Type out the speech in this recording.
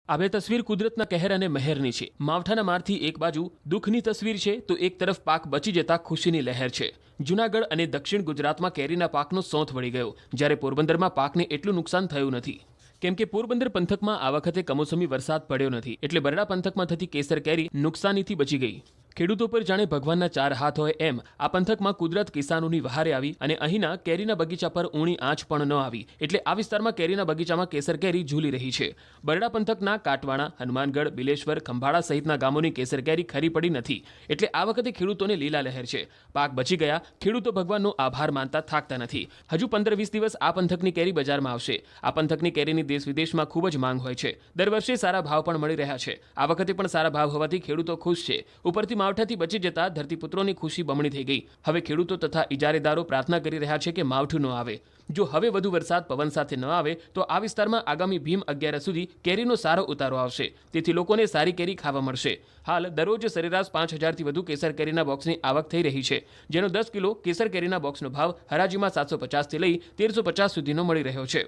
આ બે તસવીર કુદરતના કહેર અને મહેરની છે. માવઠાના મારથી એક બાજુ દુઃખની તસવીર છે તો એક તરફ પાક બચી જતા ખુશીની લહેર છે. જૂનાગઢ અને દક્ષિણ ગુજરાતમાં કેરીના પાકનો સોંથ વળી ગયો, જ્યારે પોરબંદરમાં પાકને એટલું નુકસાન થયું નથી. કેમ કે પોરબંદર પંથકમાં આ વખતે કમોસમી વરસાદ પડ્યો નથી, એટલે બરડા પંથકમાં થતી કેસર કેરી નુકસાનીથી બચી ગઈ. ખેડૂતો પર જાણે ભગવાનના ચાર હાથ હોય એમ આ પંથકમાં કુદરત કિસાનોની વહારે આવી અને અહીંના કેરીના બગીચા પર ઊણી આંચ પણ ન આવી, એટલે આ વિસ્તારમાં કેરીના બગીચામાં કેસર કેરી ઝૂલી રહી છે. બરડા પંથકના કાટવાણા, હનુમાનગઢ, બિલેશ્વર, ખંભાળા સહિતના ગામોની કેસર કેરી ખરી પડી નથી, એટલે આ વખતે ખેડૂતોને લીલા લહેર છે. પાક બચી ગયા, ખેડૂતો ભગવાનનો આભાર માનતા થાકતા નથી. હજુ 15-20 દિવસ આ પંથકની કેરી બજારમાં આવશે. આ પંથકની કેરીની દેશ વિદેશમાં ખૂબ જ માંગ હોય છે. દર વર્ષે સારા ભાવ પણ મળી રહ્યા છે. આ વખતે પણ સારા ભાવ હોવાથી ખેડૂતો ખુશ છે. ઉપરથી માવઠાથી બચી જતા ધરતીપુત્રોની ખુશી બમણી થઈ ગઈ. હવે ખેડૂતો તથા ઇજારેદારો પ્રાર્થના કરી રહ્યા છે કે માવઠું ન આવે. જો હવે વધુ વરસાદ પવન સાથે ન આવે તો આ વિસ્તારમાં આગામી ભીમ 11 સુધી કેરીનો સારો ઉતારો આવશે. તેથી લોકોને સારી કેરી ખાવા મળશે. હાલ દરરોજ સરેરાશ 5000થી વધુ કેસર કેરીના બોક્સની આવક થઈ રહી છે, જેનો 10 કિલો કેસર કેરીના બોક્સનો ભાવ હરાજીમાં 750થી લઈ 1350 સુધીનો મળી રહ્યો છે.